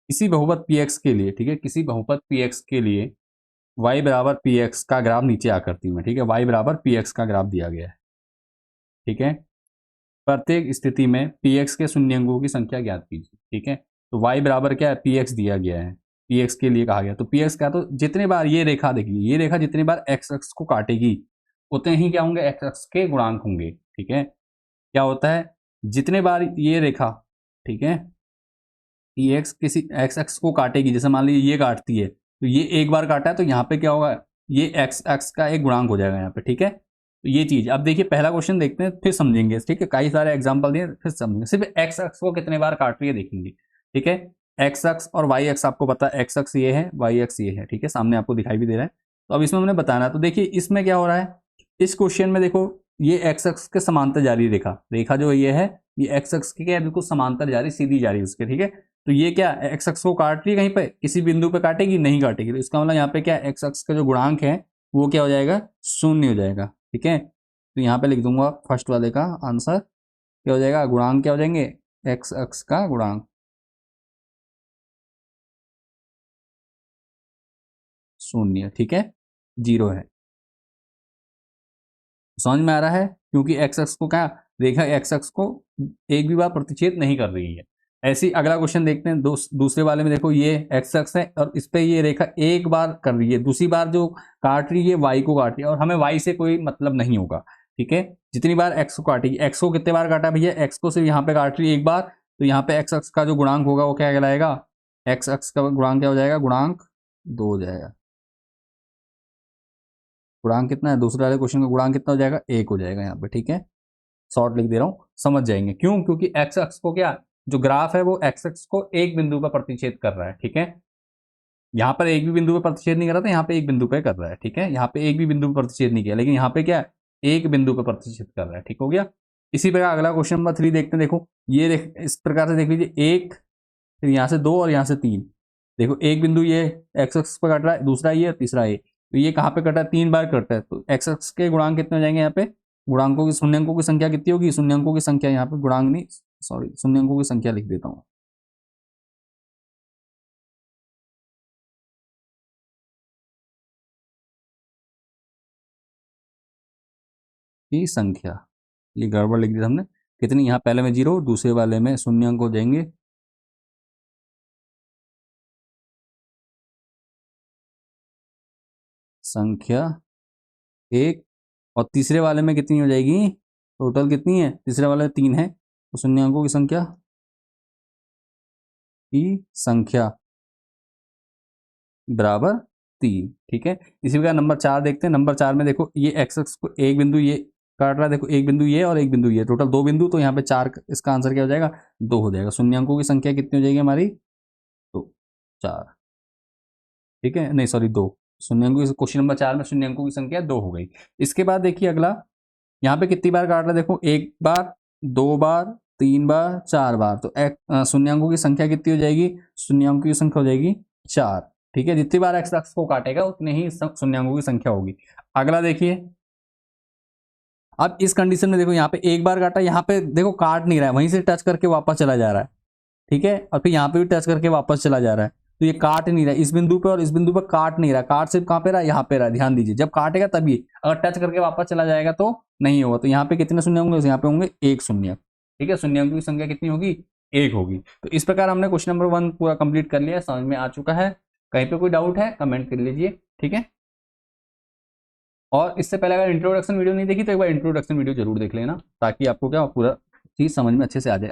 किसी बहुपद px के लिए, ठीक है, किसी बहुपद px के लिए y बराबर px का ग्राफ नीचे आकृति में, ठीक है, y बराबर px का ग्राफ दिया गया है, ठीक है। प्रत्येक स्थिति में px के शून्यंकों की संख्या ज्ञात कीजिए, ठीक है। तो y बराबर क्या है, px दिया गया है, px के लिए कहा गया, तो px का तो जितने बार ये रेखा देखिए, ये रेखा जितनी बार x अक्ष को काटेगी उतने ही क्या होंगे, x अक्ष के गुणांक होंगे, ठीक है। क्या होता है, जितने बार ये रेखा, ठीक है, px किसी x अक्ष को काटेगी, जैसे मान लीजिए ये काटती है, तो ये एक बार काटा है तो यहाँ पे क्या होगा, ये x अक्ष का एक गुणांक हो जाएगा यहाँ पे, ठीक है। तो ये चीज अब देखिए, पहला क्वेश्चन देखते हैं फिर समझेंगे, ठीक है, कई सारे एग्जांपल दिए फिर समझेंगे, सिर्फ x अक्ष को कितने बार काट रही है देखेंगे, ठीक है। x अक्ष और y अक्ष आपको पता है, x अक्ष ये है, y अक्ष ये है, ठीक है, सामने आपको दिखाई भी दे रहा है। तो अब इसमें हमने बताना है, तो देखिए इसमें क्या हो रहा है, इस क्वेश्चन में देखो ये x अक्ष के समांतर जा रही रेखा, रेखा जो ये है ये x अक्ष के क्या बिल्कुल समांतर जा रही, सीधी जा रही है उसके, ठीक है। तो ये क्या x अक्ष को काट रही है, कहीं पे किसी बिंदु पे काटेगी, नहीं काटेगी, तो इसका मतलब यहाँ पे क्या x अक्ष का जो गुणांक है वो क्या हो जाएगा, शून्य हो जाएगा, ठीक है। तो यहाँ पे लिख दूंगा फर्स्ट वाले का आंसर क्या हो जाएगा, गुणांक क्या हो जाएंगे, x अक्ष का गुणांक शून्य, ठीक है, 0 है। समझ में आ रहा है, क्योंकि x अक्ष को क्या, रेखा x अक्ष को एक भी बार प्रतिच्छेद नहीं कर रही है। ऐसी अगला क्वेश्चन देखते हैं, दूसरे वाले में देखो ये x अक्ष है और इस पे ये रेखा एक बार कर रही है, दूसरी बार जो काट रही है y को काट रही है, और हमें y से कोई मतलब नहीं होगा, ठीक है। जितनी बार x को काटेगी, x को कितने बार काटा भैया, x को सिर्फ यहाँ पे काट रही है एक बार, तो यहाँ पे x अक्ष का जो गुणांक होगा वो क्या कहलाएगा, x अक्ष का गुणांक क्या हो जाएगा, गुणांक 2 हो जाएगा। गुणांक कितना है, दूसरे वाले क्वेश्चन का गुणांक कितना हो जाएगा, 1 हो जाएगा यहाँ पे, ठीक है। शॉर्ट लिख दे रहा हूं, समझ जाएंगे क्यों, क्योंकि x अक्ष को क्या, जो ग्राफ है वो x अक्ष को एक बिंदु पर प्रतिच्छेद कर रहा है, ठीक है। यहाँ पर एक भी बिंदु पर प्रतिच्छेद नहीं कर रहा था, यहाँ पे एक बिंदु पे कर रहा है, ठीक है। यहाँ पे एक भी बिंदु पर प्रतिच्छेद नहीं किया, लेकिन यहाँ पे क्या, एक बिंदु पर प्रतिच्छेद कर रहा है, ठीक हो गया। इसी प्रकार अगला क्वेश्चन नंबर 3 देखते हैं, देखो ये इस प्रकार से देख लीजिए, एक, फिर यहाँ से 2 और यहाँ से 3, देखो एक बिंदु ये x अक्ष पर कट रहा है, दूसरा ये, तीसरा ये, तो ये कहाँ पे कटा है, 3 बार कटा है, तो x अक्ष के गुणांक कितने हो जाएंगे, यहाँ पे गुणांकों की शून्यंकों की संख्या कितनी होगी, शून्यंकों की संख्या, यहाँ पे गुणांक नहीं, सॉरी, शून्यंकों की संख्या लिख देता हूँ, की संख्या, ये गड़बड़ लिख दी हमने, कितनी, यहाँ पहले में 0, दूसरे वाले में शून्यंक हो जाएंगे, संख्या 1, और तीसरे वाले में कितनी हो जाएगी, टोटल कितनी है, तीसरे वाले में 3 है, तो शून्यंकों की संख्या बराबर 3, ठीक है। इसी प्रकार नंबर 4 देखते हैं, नंबर 4 में देखो ये x अक्ष को एक बिंदु ये काट रहा है, देखो एक बिंदु ये और एक बिंदु ये, टोटल 2 बिंदु, तो यहाँ पे 4, इसका आंसर क्या हो जाएगा, 2 हो जाएगा। शून्यंकों की संख्या कितनी हो जाएगी हमारी, तो 4, ठीक है, नहीं सॉरी 2, शून्यंकों की, क्वेश्चन नंबर 4 में शून्यंकों की संख्या 2 हो गई। इसके बाद देखिए अगला, यहाँ पे कितनी बार काट रहा है, देखो एक बार, 2 बार, 3 बार, 4 बार, तो शून्यंकों की संख्या कितनी हो जाएगी, शून्यंकों की संख्या हो जाएगी 4, ठीक है। जितनी बार x अक्ष को काटेगा उतनी ही शून्यंकों की संख्या होगी। अगला देखिए, अब इस कंडीशन में देखो यहाँ पे एक बार काटा, यहाँ पे देखो काट नहीं रहा है, वहीं से टच करके वापस चला जा रहा है, ठीक है, और फिर यहाँ पे भी टच करके वापस चला जा रहा है, तो ये काट नहीं रहा है, इस बिंदु पे और इस बिंदु पे काट नहीं रहा, काट सिर्फ कहाँ पे रहा, यहाँ पे रहा, ध्यान दीजिए, जब काटेगा तभी, अगर टच करके वापस चला जाएगा तो नहीं होगा। तो यहाँ पे कितने शून्य होंगे, यहाँ पे होंगे 1 शून्य, ठीक है, शून्यों की संख्या कितनी होगी, 1 होगी। तो इस प्रकार हमने क्वेश्चन नंबर 1 पूरा कंप्लीट कर लिया, समझ में आ चुका है, कहीं पे कोई डाउट है कमेंट कर लीजिए, ठीक है। और इससे पहले अगर इंट्रोडक्शन वीडियो नहीं देखी तो एक बार इंट्रोडक्शन वीडियो जरूर देख लेना, ताकि आपको क्या पूरा चीज समझ में अच्छे से आ जाए।